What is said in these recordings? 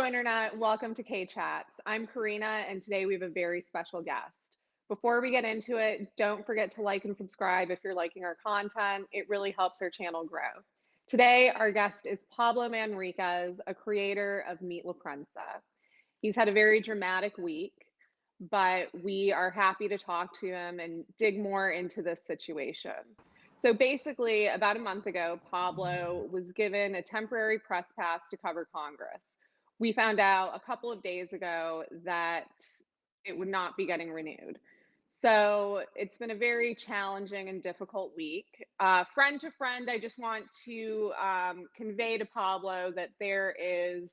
Hello, Internet. Welcome to K-Chats. I'm Karina, and today we have a very special guest. Before we get into it, don't forget to like and subscribe if you're liking our content. It really helps our channel grow. Today, our guest is Pablo Manriquez, a creator of Meet La Prensa. He's had a very dramatic week, but we are happy to talk to him and dig more into this situation. So basically, about a month ago, Pablo was given a temporary press pass to cover Congress. We found out a couple of days ago that it would not be getting renewed. So it's been a very challenging and difficult week. Friend to friend, I just want to convey to Pablo that there is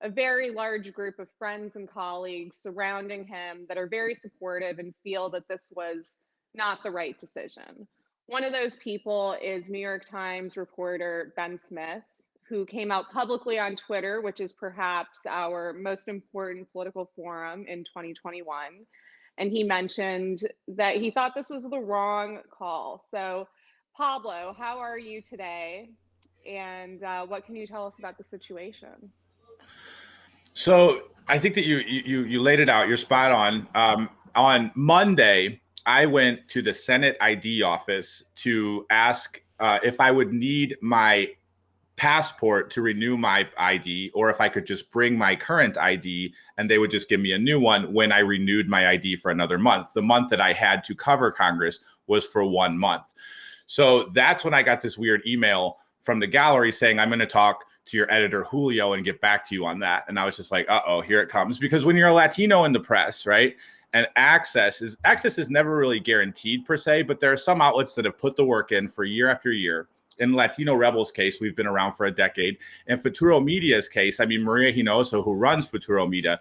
a very large group of friends and colleagues surrounding him that are very supportive and feel that this was not the right decision. One of those people is New York Times reporter Ben Smith, who came out publicly on Twitter, which is perhaps our most important political forum in 2021. And he mentioned that he thought this was the wrong call. So, Pablo, how are you today? And what can you tell us about the situation? So I think that you laid it out. You're spot on. On Monday, I went to the Senate ID office to ask if I would need my passport to renew my ID, or if I could just bring my current ID and they would just give me a new one when I renewed my ID for another month. The month that I had to cover Congress was for 1 month. So that's when I got this weird email from the gallery saying, I'm going to talk to your editor, Julio, and get back to you on that. And I was just like, uh-oh, here it comes. Because when you're a Latino in the press, right, and access is never really guaranteed per se, but there are some outlets that have put the work in for year after year. In Latino Rebels' case, we've been around for a decade. In Futuro Media's case, I mean, Maria Hinoso, who runs Futuro Media,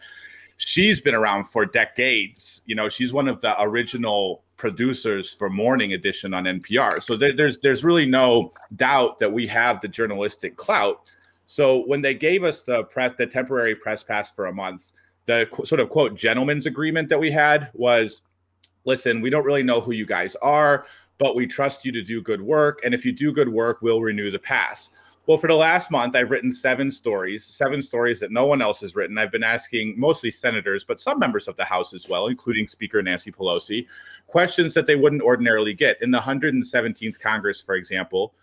she's been around for decades. You know, she's one of the original producers for Morning Edition on NPR. So there's really no doubt that we have the journalistic clout. So when they gave us the temporary press pass for a month, the sort of quote gentleman's agreement that we had was, listen, we don't really know who you guys are, but we trust you to do good work. And if you do good work, we'll renew the pass. Well, for the last month, I've written 7 stories that no one else has written. I've been asking mostly senators, but some members of the House as well, including Speaker Nancy Pelosi, questions that they wouldn't ordinarily get. In the 117th Congress, for example,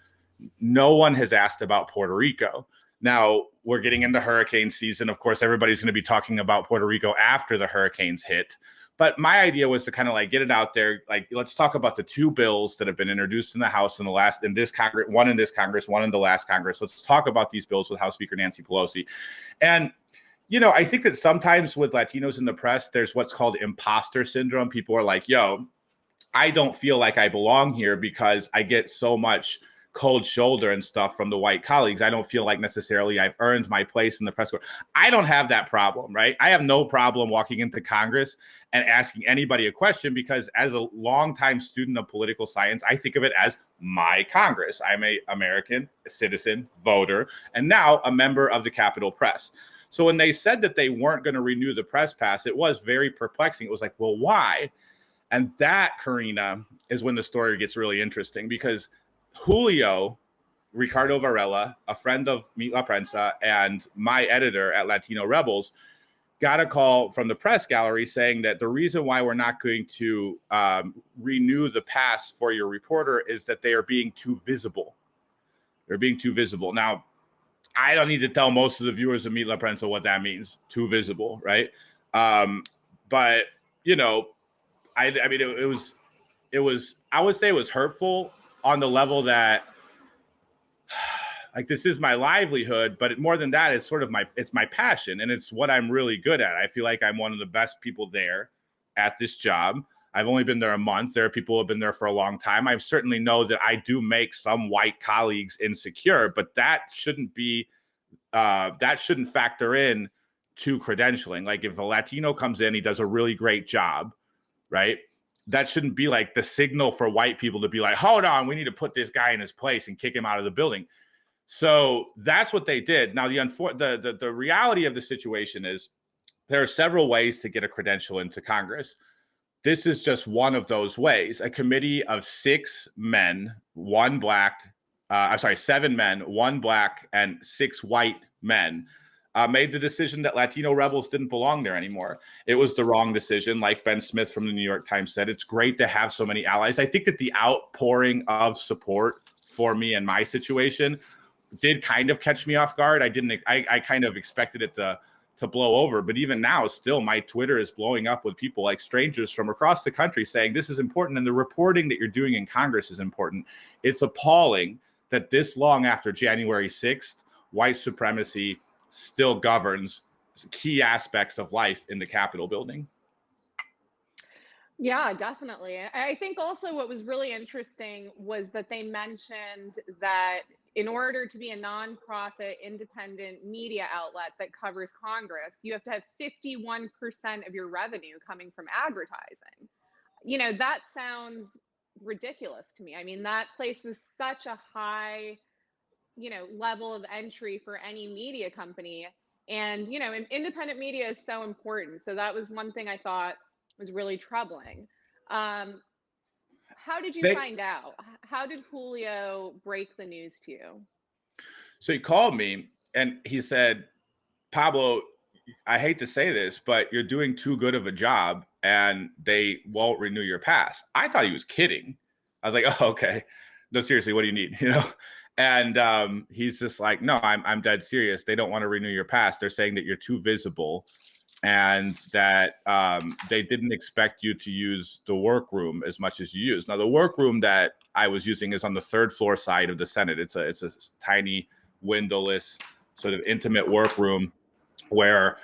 no one has asked about Puerto Rico. Now, we're getting into hurricane season. Of course, everybody's going to be talking about Puerto Rico after the hurricanes hit. But my idea was to kind of like get it out there. Like, let's talk about the 2 bills that have been introduced in the House in this Congress, one in this Congress, one in the last Congress. Let's talk about these bills with House Speaker Nancy Pelosi. And, you know, I think that sometimes with Latinos in the press, there's what's called imposter syndrome. People are like, yo, I don't feel like I belong here because I get so much cold shoulder and stuff from the white colleagues. I don't feel like necessarily I've earned my place in the press corps. I don't have that problem, right? I have no problem walking into Congress and asking anybody a question because as a longtime student of political science, I think of it as my Congress. I'm an American citizen, voter, and now a member of the Capitol Press. So when they said that they weren't going to renew the press pass, it was very perplexing. It was like, well, why? And that, Karina, is when the story gets really interesting because Julio, Ricardo Varela, a friend of Meet La Prensa and my editor at Latino Rebels, got a call from the press gallery saying that the reason why we're not going to renew the pass for your reporter is that they are being too visible. They're being too visible. Now, I don't need to tell most of the viewers of Meet La Prensa what that means, too visible, right? But, you know, I mean, it was, I would say it was hurtful on the level that like this is my livelihood, but more than that, it's sort of it's my passion and it's what I'm really good at. I feel like I'm one of the best people there at this job. I've only been there a month. There are people who have been there for a long time. I certainly know that I do make some white colleagues insecure, but that shouldn't factor in to credentialing. Like if a Latino comes in, he does a really great job, right? That shouldn't be like the signal for white people to be like, hold on, we need to put this guy in his place and kick him out of the building. So that's what they did. Now, the reality of the situation is there are several ways to get a credential into Congress. This is just one of those ways. A committee of 7 men, 1 black, and 6 white men made the decision that Latino rebels didn't belong there anymore. It was the wrong decision. Like Ben Smith from the New York Times said, it's great to have so many allies. I think that the outpouring of support for me and my situation did kind of catch me off guard. I kind of expected it to blow over, but even now, still, my Twitter is blowing up with people like strangers from across the country saying this is important, and the reporting that you're doing in Congress is important. It's appalling that this long after January 6th, white supremacy still governs key aspects of life in the Capitol building. Yeah, definitely. I think also what was really interesting was that they mentioned that in order to be a nonprofit independent media outlet that covers Congress, you have to have 51% of your revenue coming from advertising. That sounds ridiculous to me. I mean, that places such a high level of entry for any media company. And, independent media is so important. So that was one thing I thought was really troubling. How did you find out? How did Julio break the news to you? So he called me and he said, Pablo, I hate to say this, but you're doing too good of a job and they won't renew your pass. I thought he was kidding. I was like, oh, okay. No, seriously, what do you need? And he's just like, no, I'm dead serious. They don't want to renew your pass. They're saying that you're too visible and that they didn't expect you to use the workroom as much as you use. Now, the workroom that I was using is on the third floor side of the Senate. It's a tiny, windowless, sort of intimate workroom where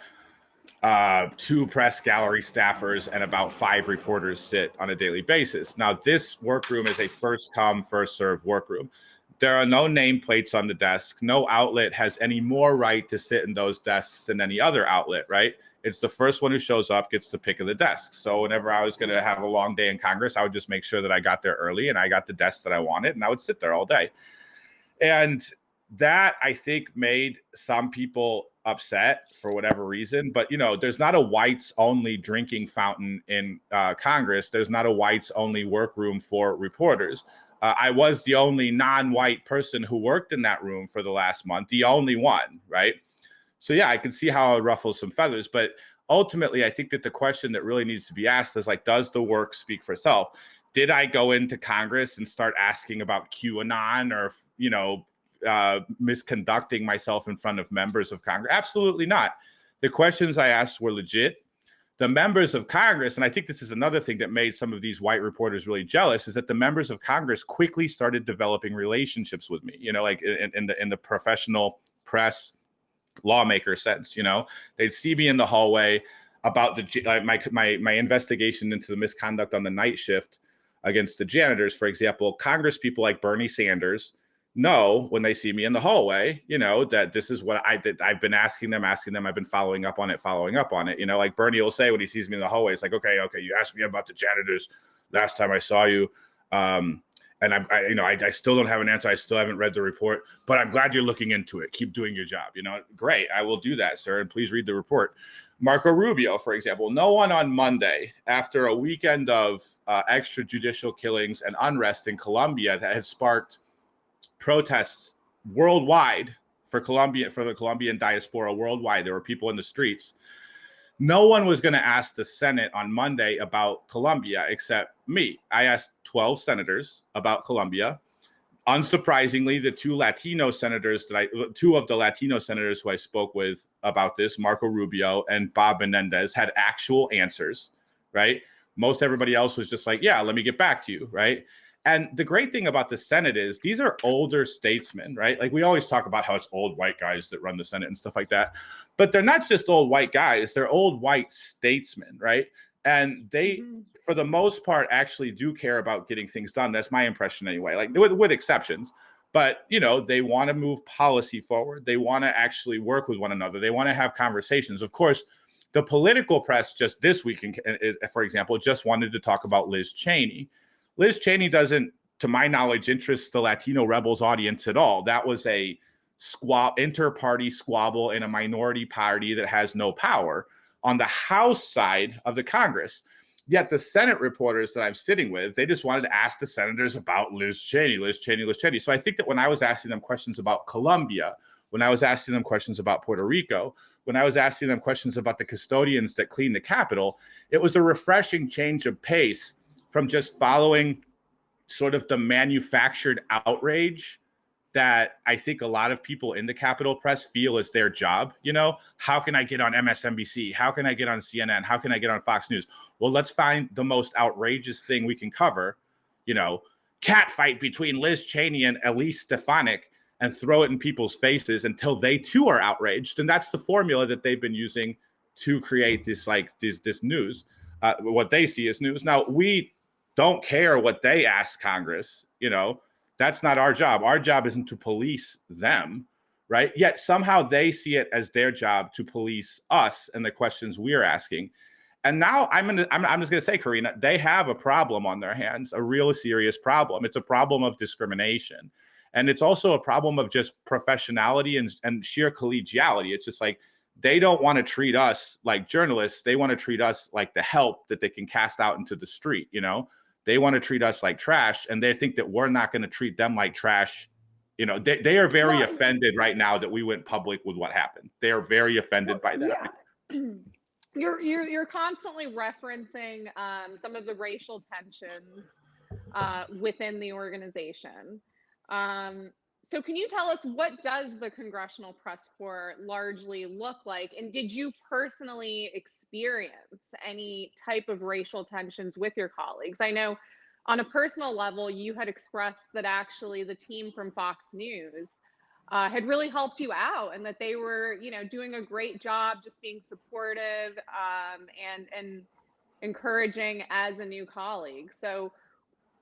2 press gallery staffers and about 5 reporters sit on a daily basis. Now, this workroom is a first come, first served workroom. There are no nameplates on the desk. No outlet has any more right to sit in those desks than any other outlet, right? It's the first one who shows up gets the pick of the desk. So whenever I was going to have a long day in Congress, I would just make sure that I got there early and I got the desk that I wanted, and I would sit there all day. And that, I think, made some people upset for whatever reason. But, there's not a whites only drinking fountain in Congress. There's not a whites only workroom for reporters. I was the only non-white person who worked in that room for the last month, the only one, right? So, yeah, I can see how it ruffles some feathers. But ultimately, I think that the question that really needs to be asked is, like, does the work speak for itself? Did I go into Congress and start asking about QAnon or, misconducting myself in front of members of Congress? Absolutely not. The questions I asked were legit. The members of Congress, and I think this is another thing that made some of these white reporters really jealous, is that the members of Congress quickly started developing relationships with me, like in the professional press lawmaker sense. They'd see me in the hallway about my investigation into the misconduct on the night shift against the janitors, for example. Congress people like Bernie Sanders know when they see me in the hallway, that this is what I did. I've been asking them. I've been following up on it. Like Bernie will say when he sees me in the hallway, it's like, okay, you asked me about the janitors last time I saw you. And I still don't have an answer. I still haven't read the report, but I'm glad you're looking into it. Keep doing your job. Great. I will do that, sir. And please read the report. Marco Rubio, for example, no one on Monday, after a weekend of extrajudicial killings and unrest in Colombia that had sparked protests worldwide for the Colombian diaspora worldwide. There were people in the streets. No one was going to ask the Senate on Monday about Colombia except me. I asked 12 senators about Colombia. Unsurprisingly, the two of the Latino senators who I spoke with about this, Marco Rubio and Bob Menendez, had actual answers, right? Most everybody else was just like, yeah, let me get back to you, right? And the great thing about the Senate is these are older statesmen, right? Like we always talk about how it's old white guys that run the Senate and stuff like that. But they're not just old white guys. They're old white statesmen, right? And they, for the most part, actually do care about getting things done. That's my impression anyway, like with exceptions. But, they want to move policy forward. They want to actually work with one another. They want to have conversations. Of course, the political press just this week, for example, just wanted to talk about Liz Cheney. Liz Cheney doesn't, to my knowledge, interest the Latino rebels audience at all. That was a inter-party squabble in a minority party that has no power on the House side of the Congress. Yet the Senate reporters that I'm sitting with, they just wanted to ask the senators about Liz Cheney. So I think that when I was asking them questions about Colombia, when I was asking them questions about Puerto Rico, when I was asking them questions about the custodians that clean the Capitol. It was a refreshing change of pace from just following sort of the manufactured outrage that I think a lot of people in the Capitol press feel is their job. You know, how can I get on MSNBC? How can I get on CNN? How can I get on Fox News? Well, let's find the most outrageous thing we can cover, you know, cat fight between Liz Cheney and Elise Stefanik, and throw it in people's faces until they too are outraged. And that's the formula that they've been using to create this, like this news, what they see as news. Now, we don't care what they ask Congress, you know, that's not our job. Our job isn't to police them, right? Yet somehow they see it as their job to police us and the questions we're asking. And now I'm just going to say, Karina, they have a problem on their hands, a real serious problem. It's a problem of discrimination. And it's also a problem of just professionality and sheer collegiality. It's just like, they don't want to treat us like journalists. They want to treat us like the help that they can cast out into the street, you know? They want to treat us like trash, and they think that we're not going to treat them like trash. You know, they are very offended right now that we went public with what happened. They are very offended by that. Yeah. You're constantly referencing some of the racial tensions within the organization. So can you tell us, what does the Congressional Press Corps largely look like? And did you personally experience any type of racial tensions with your colleagues? I know on a personal level, you had expressed that actually the team from Fox News had really helped you out, and that they were, you know, doing a great job just being supportive and encouraging as a new colleague. So,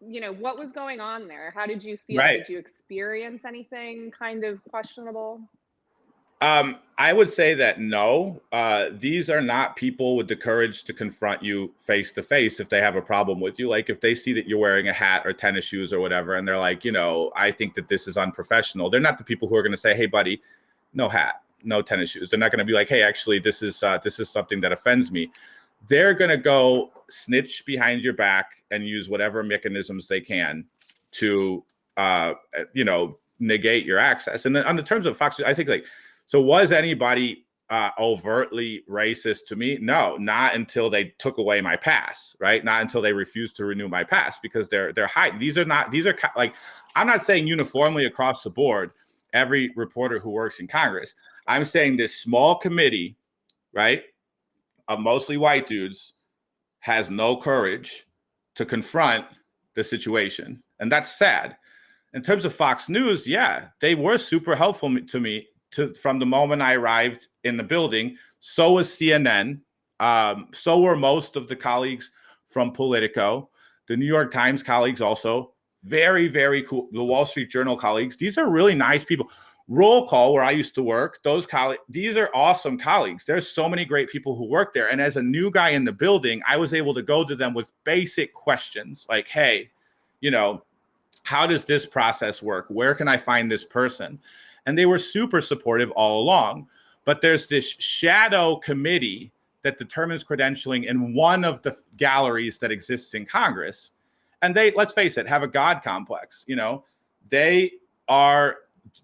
you know, what was going on there? How did you feel? Right. Did you experience anything kind of questionable? I would say that no, these are not people with the courage to confront you face to face if they have a problem with you. Like if they see that you're wearing a hat or tennis shoes or whatever, and they're like, you know, I think that this is unprofessional. They're not the people who are going to say, hey, buddy, no hat, no tennis shoes. They're not going to be like, hey, actually, this is something that offends me. They're going to go snitch behind your back and use whatever mechanisms they can to, you know, negate your access. And then on the terms of Fox, I think like, so was anybody overtly racist to me? No, not until they took away my pass, right? Not until they refused to renew my pass, because they're hiding. These are like, I'm not saying uniformly across the board, every reporter who works in Congress. I'm saying this small committee, right, of mostly white dudes has no courage to confront the situation. And that's sad. In terms of Fox News, yeah, they were super helpful to me from the moment I arrived in the building. So was CNN. So were most of the colleagues from Politico. The New York Times colleagues also. Very, very cool. The Wall Street Journal colleagues. These are really nice people. Roll Call, where I used to work, those colleagues, these are awesome colleagues. There's so many great people who work there. And as a new guy in the building, I was able to go to them with basic questions like, hey, you know, how does this process work? Where can I find this person? And they were super supportive all along. But there's this shadow committee that determines credentialing in one of the galleries that exists in Congress. And they, let's face it, have a God complex. You know, they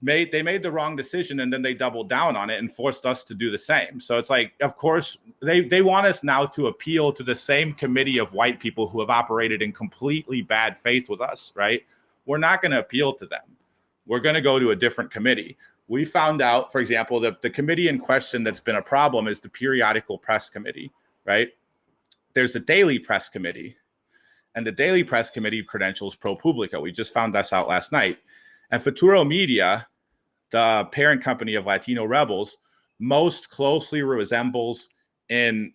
made the wrong decision, and then they doubled down on it and forced us to do the same. So it's like, of course, they want us now to appeal to the same committee of white people who have operated in completely bad faith with us, right? We're not going to appeal to them. We're going to go to a different committee. We found out, for example, that the committee in question that's been a problem is the Periodical Press Committee, right? There's a Daily Press Committee, and the Daily Press Committee credentials ProPublica. We just found this out last night. And Futuro Media, the parent company of Latino Rebels, most closely resembles in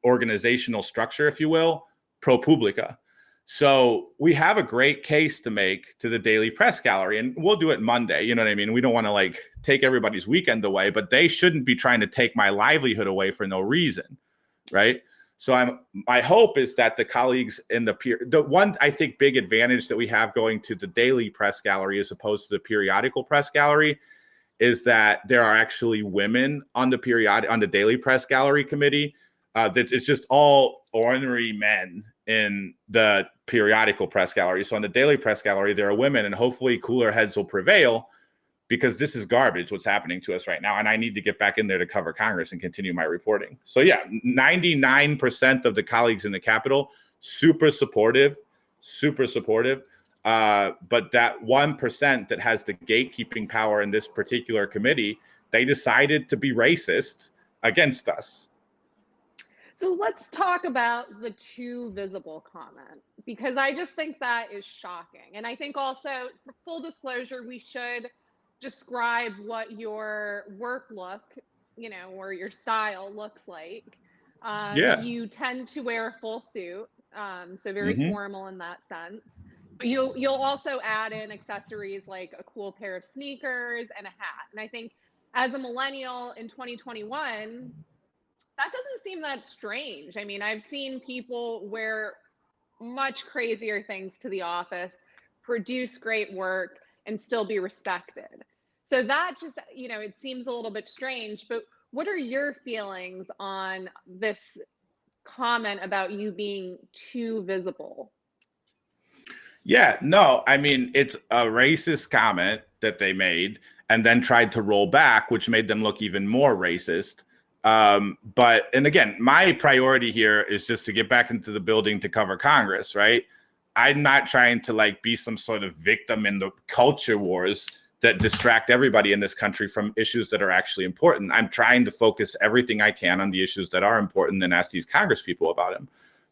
organizational structure, if you will, ProPublica. So we have a great case to make to the Daily Press Gallery, and we'll do it Monday. You know what I mean? We don't want to like take everybody's weekend away, but they shouldn't be trying to take my livelihood away for no reason, right? So my hope is that the colleagues in the one, I think, big advantage that we have going to the Daily Press Gallery as opposed to the Periodical Press Gallery is that there are actually women on the Daily Press Gallery committee. That it's just all ornery men in the Periodical Press Gallery. So on the Daily Press Gallery, there are women, and hopefully cooler heads will prevail. because this is garbage what's happening to us right now. And I need to get back in there to cover Congress and continue my reporting. So yeah, 99% of the colleagues in the Capitol, super supportive, super supportive. But that 1% that has the gatekeeping power in this particular committee, they decided to be racist against us. So let's talk about the too visible comment, because I just think that is shocking. And I think also, for full disclosure, we should describe what your work look, or your style looks like. Yeah. You tend to wear a full suit, so very Mm-hmm. formal in that sense. But you'll also add in accessories like a cool pair of sneakers and a hat. And I think as a millennial in 2021, that doesn't seem that strange. I mean, I've seen people wear much crazier things to the office, produce great work, and still be respected. So that just, it seems a little bit strange. But what are your feelings on this comment about you being too visible? Yeah, no, I mean, it's a racist comment that they made and then tried to roll back, which made them look even more racist. And again, my priority here is just to get back into the building to cover Congress, right? I'm not trying to like be some sort of victim in the culture wars that distract everybody in this country from issues that are actually important. I'm trying to focus everything I can on the issues that are important and ask these Congress people about them.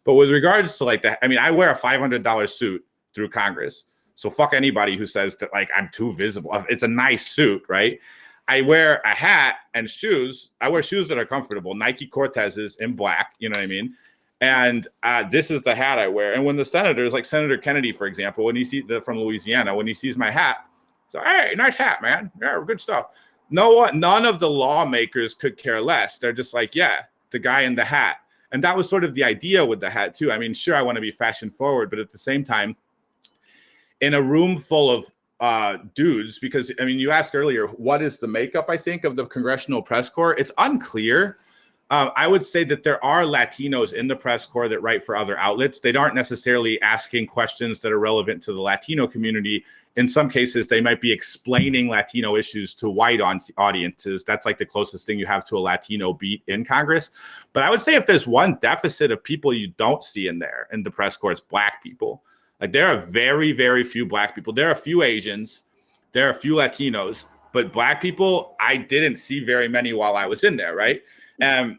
But with regards to like that, I mean, I wear a $500 suit through Congress. So fuck anybody who says that like I'm too visible. It's a nice suit, right? I wear a hat and shoes. I wear shoes that are comfortable. Nike Cortezes in black, you know what I mean? And this is the hat I wear. And when the senators, like Senator Kennedy, for example, when he sees from Louisiana, when he sees my hat, so hey, nice hat, man. Yeah, good stuff. None of the lawmakers could care less. They're just like, yeah, the guy in the hat. And that was sort of the idea with the hat too. I mean, sure, I want to be fashion forward, but at the same time, in a room full of dudes, because I mean, you asked earlier, what is the makeup, I think, of the Congressional Press Corps? It's unclear. I would say that there are Latinos in the press corps that write for other outlets. They aren't necessarily asking questions that are relevant to the Latino community. In some cases, they might be explaining Latino issues to white audiences. That's like the closest thing you have to a Latino beat in Congress. But I would say if there's one deficit of people you don't see in there in the press corps, it's black people. Like there are very, very few black people. There are a few Asians. There are a few Latinos. But black people, I didn't see very many while I was in there, right? And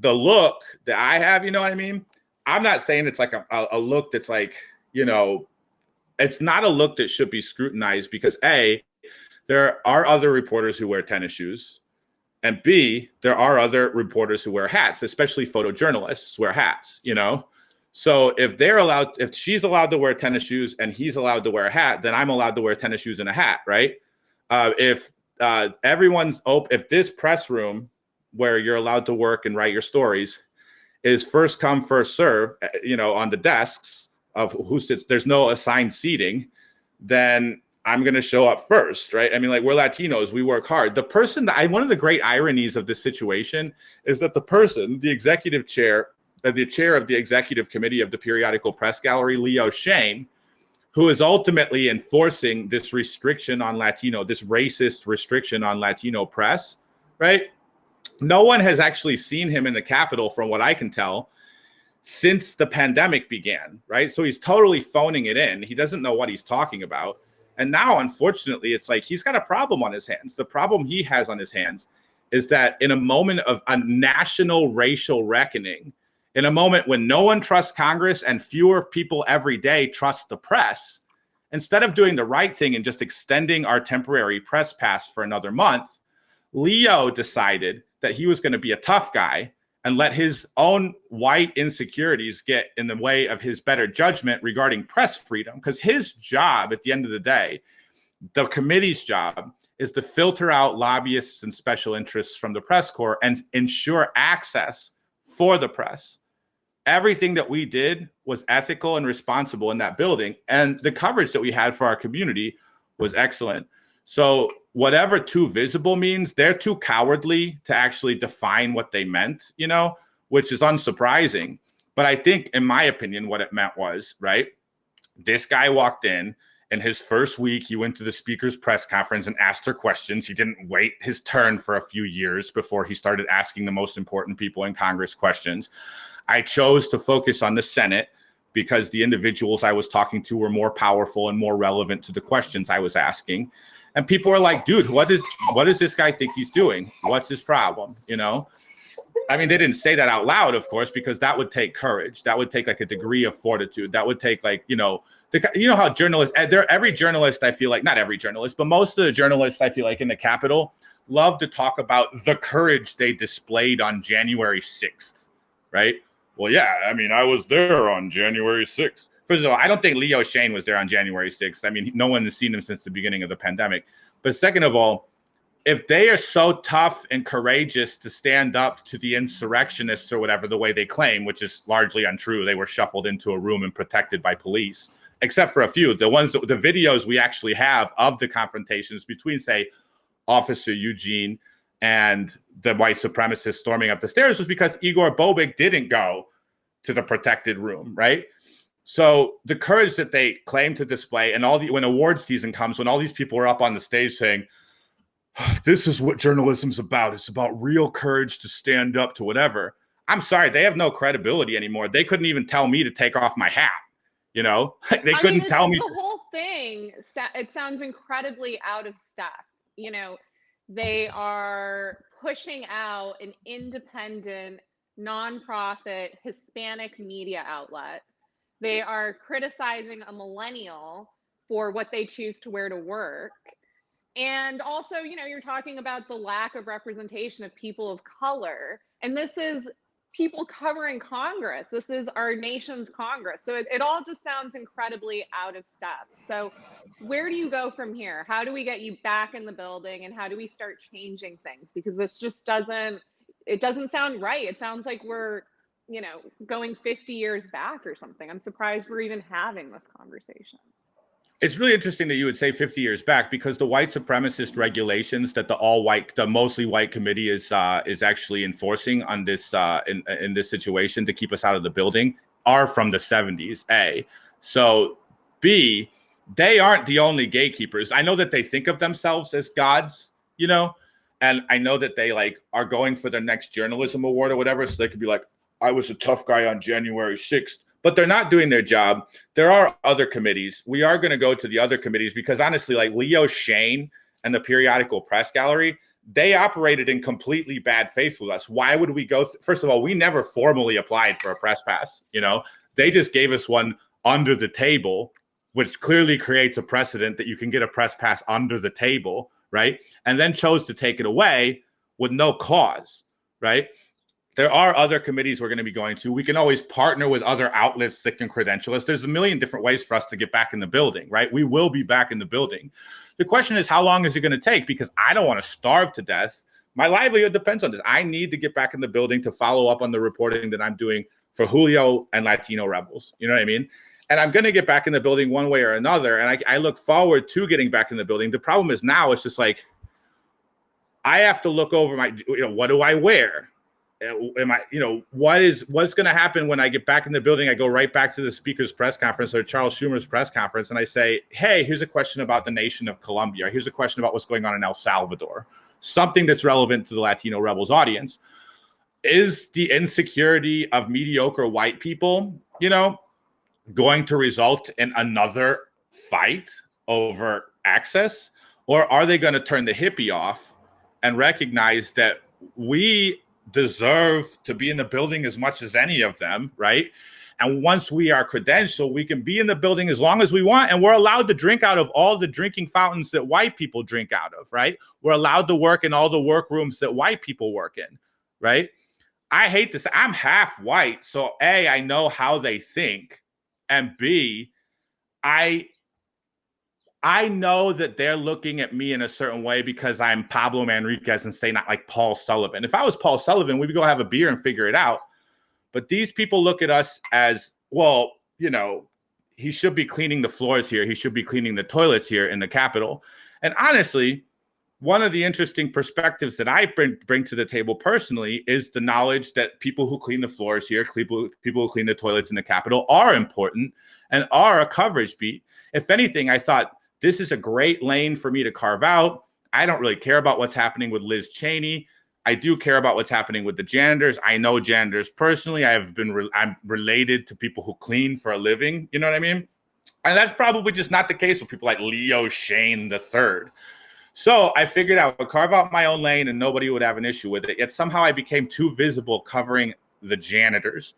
the look that I have, you know what I mean? I'm not saying it's like a look that's like, it's not a look that should be scrutinized because A, there are other reporters who wear tennis shoes. And B, there are other reporters who wear hats, especially photojournalists wear hats, So if she's allowed to wear tennis shoes and he's allowed to wear a hat, then I'm allowed to wear tennis shoes and a hat, right? If this press room where you're allowed to work and write your stories is first come, first serve, on the desks of who sits, there's no assigned seating, then I'm going to show up first, right? I mean, like we're Latinos, we work hard. One of the great ironies of this situation is that the executive chair, the chair of the executive committee of the Periodical Press Gallery, Leo Shane, who is ultimately enforcing this restriction on Latino, this racist restriction on Latino press, right? No one has actually seen him in the Capitol, from what I can tell, since the pandemic began, right? So he's totally phoning it in. He doesn't know what he's talking about. And now, unfortunately, it's like he's got a problem on his hands. The problem he has on his hands is that in a moment of a national racial reckoning, in a moment when no one trusts Congress and fewer people every day trust the press, instead of doing the right thing and just extending our temporary press pass for another month, Leo decided that he was going to be a tough guy and let his own white insecurities get in the way of his better judgment regarding press freedom. Because his job at the end of the day, the committee's job, is to filter out lobbyists and special interests from the press corps and ensure access for the press. Everything that we did was ethical and responsible in that building. And the coverage that we had for our community was excellent. So whatever too visible means, they're too cowardly to actually define what they meant, which is unsurprising. But I think, in my opinion, what it meant was, right, this guy walked in In his first week, he went to the speaker's press conference and asked her questions. He didn't wait his turn for a few years before he started asking the most important people in Congress questions. I chose to focus on the Senate because the individuals I was talking to were more powerful and more relevant to the questions I was asking. And people are like, dude, what does this guy think he's doing? What's his problem? You know? I mean, they didn't say that out loud, of course, because that would take courage. That would take like a degree of fortitude. That would take like, you know how journalists, every journalist, I feel like, not every journalist, but most of the journalists, I feel like in the Capitol, love to talk about the courage they displayed on January 6th, right? Well, yeah, I mean, I was there on January 6th. First of all, I don't think Leo Shane was there on January 6th. I mean, no one has seen him since the beginning of the pandemic. But second of all, if they are so tough and courageous to stand up to the insurrectionists or whatever the way they claim, which is largely untrue, they were shuffled into a room and protected by police, except for a few. The videos we actually have of the confrontations between, say, Officer Eugene and the white supremacist storming up the stairs was because Igor Bobek didn't go to the protected room, right? So the courage that they claim to display, and when award season comes, when all these people are up on the stage saying, this is what journalism's about. It's about real courage to stand up to whatever. I'm sorry, they have no credibility anymore. They couldn't even tell me to take off my hat. You know, they couldn't tell me. The whole thing, it sounds incredibly out of step. You know, they are pushing out an independent, nonprofit Hispanic media outlet. They are criticizing a millennial for what they choose to wear to work. And also, you know, you're talking about the lack of representation of people of color. And this is people covering Congress. This is our nation's Congress. So it all just sounds incredibly out of step. So where do you go from here? How do we get you back in the building, and how do we start changing things? Because this just doesn't sound right. It sounds like we're, you know, going 50 years back or something. I'm surprised we're even having this conversation. It's really interesting that you would say 50 years back, because the white supremacist regulations that the mostly white committee is actually enforcing on this in this situation to keep us out of the building are from the 70s. A, so B, they aren't the only gatekeepers. I know that they think of themselves as gods, you know, and I know that they like are going for their next journalism award or whatever, so they could be like, I was a tough guy on January 6th. But they're not doing their job. There are other committees. We are going to go to the other committees because honestly, like Leo Shane and the Periodical Press Gallery, they operated in completely bad faith with us. Why would we go? First of all, we never formally applied for a press pass. You know, they just gave us one under the table, which clearly creates a precedent that you can get a press pass under the table, right? And then chose to take it away with no cause, right? There are other committees we're going to be going to. We can always partner with other outlets that can credential us. There's a million different ways for us to get back in the building, right? We will be back in the building. The question is, how long is it going to take? Because I don't want to starve to death. My livelihood depends on this. I need to get back in the building to follow up on the reporting that I'm doing for Julio and Latino rebels. You know what I mean? And I'm going to get back in the building one way or another. And I look forward to getting back in the building. The problem is now it's just like, I have to look over what do I wear? Am I, what's going to happen when I get back in the building? I go right back to the speaker's press conference or Charles Schumer's press conference, and I say, hey, here's a question about the nation of Colombia. Here's a question about what's going on in El Salvador. Something that's relevant to the Latino rebels audience. Is the insecurity of mediocre white people, going to result in another fight over access? Or are they going to turn the hippie off and recognize that we deserve to be in the building as much as any of them, right? And once we are credentialed, we can be in the building as long as we want, and we're allowed to drink out of all the drinking fountains that white people drink out of, right? We're allowed to work in all the workrooms that white people work in, right? I hate to say, I'm half white, so A, I know how they think, and B, I know that they're looking at me in a certain way because I'm Pablo Manriquez and say not like Paul Sullivan. If I was Paul Sullivan, we'd go have a beer and figure it out. But these people look at us as, well, he should be cleaning the floors here. He should be cleaning the toilets here in the Capitol. And honestly, one of the interesting perspectives that I bring to the table personally is the knowledge that people who clean the floors here, people who clean the toilets in the Capitol are important and are a coverage beat. If anything, I thought this is a great lane for me to carve out. I don't really care about what's happening with Liz Cheney. I do care about what's happening with the janitors. I know janitors personally. I'm related to people who clean for a living. You know what I mean? And that's probably just not the case with people like Leo Shane III. So I figured I would carve out my own lane and nobody would have an issue with it. Yet somehow I became too visible covering the janitors.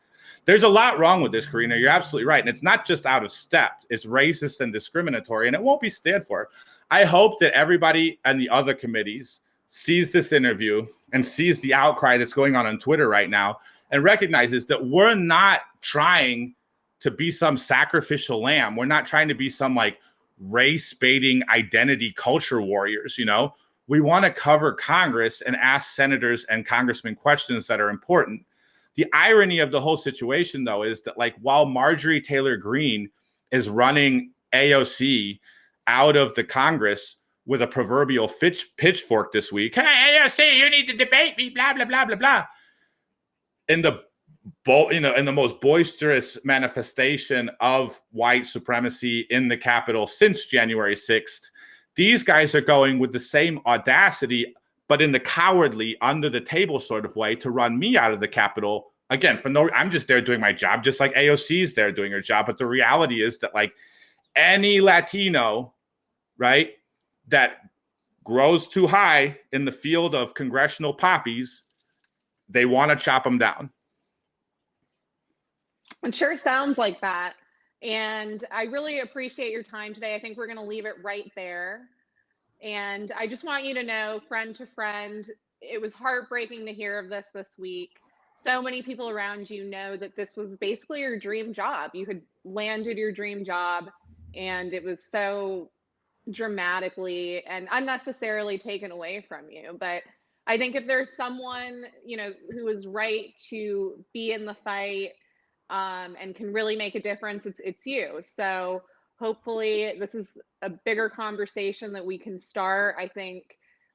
There's a lot wrong with this, Karina. You're absolutely right. And it's not just out of step. It's racist and discriminatory, and it won't be stood for. I hope that everybody and the other committees sees this interview and sees the outcry that's going on Twitter right now and recognizes that we're not trying to be some sacrificial lamb. We're not trying to be some like race baiting identity culture warriors. You know, we want to cover Congress and ask senators and congressmen questions that are important. The irony of the whole situation, though, is that like while Marjorie Taylor Greene is running AOC out of the Congress with a proverbial pitchfork this week, hey, AOC, you need to debate me, blah, blah, blah, blah, blah. In the most boisterous manifestation of white supremacy in the Capitol since January 6th, these guys are going with the same audacity, but in the cowardly, under the table sort of way to run me out of the Capitol. Again, I'm just there doing my job, just like AOC is there doing her job. But the reality is that like any Latino, right, that grows too high in the field of congressional poppies, they want to chop them down. It sure sounds like that. And I really appreciate your time today. I think we're going to leave it right there. And I just want you to know, friend to friend, it was heartbreaking to hear of this week. So many people around you know that this was basically your dream job. You had landed your dream job, and it was so dramatically and unnecessarily taken away from you. But I think if there's someone, you know, who is right to be in the fight and can really make a difference, it's you. So hopefully this is a bigger conversation that we can start. I think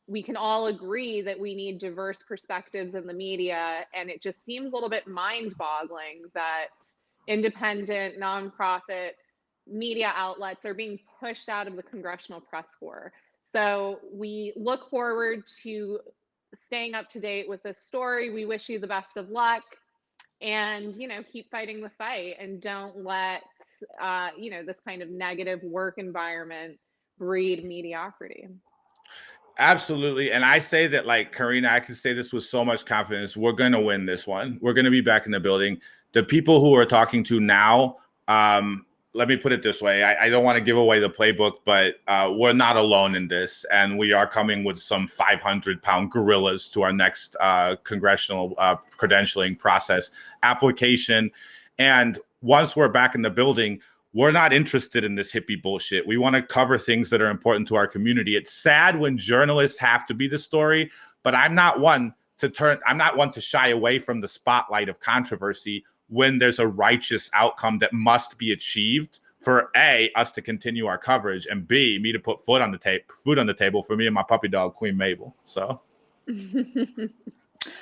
we can all agree that we need diverse perspectives in the media, and it just seems a little bit mind-boggling that independent, nonprofit media outlets are being pushed out of the congressional press corps. So we look forward to staying up to date with this story. We wish you the best of luck, and, you know, keep fighting the fight, and don't let, you know, this kind of negative work environment breed mediocrity. Absolutely. And I say that, like, Karina, I can say this with so much confidence. We're going to win this one. We're going to be back in the building. The people who are talking to now, let me put it this way. I don't want to give away the playbook, but we're not alone in this. And we are coming with some 500-pound gorillas to our next congressional credentialing process application. And once we're back in the building, we're not interested in this hippie bullshit. We want to cover things that are important to our community. It's sad when journalists have to be the story, but I'm not one to shy away from the spotlight of controversy when there's a righteous outcome that must be achieved for A, us to continue our coverage, and B, me to put food on the table for me and my puppy dog, Queen Mabel. So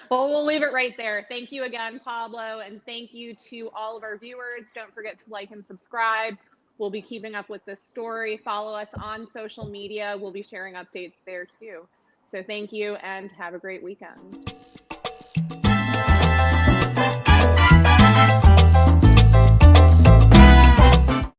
well, we'll leave it right there. Thank you again, Pablo, and thank you to all of our viewers. Don't forget to like and subscribe. We'll be keeping up with this story. Follow us on social media. We'll be sharing updates there too. So thank you, and have a great weekend.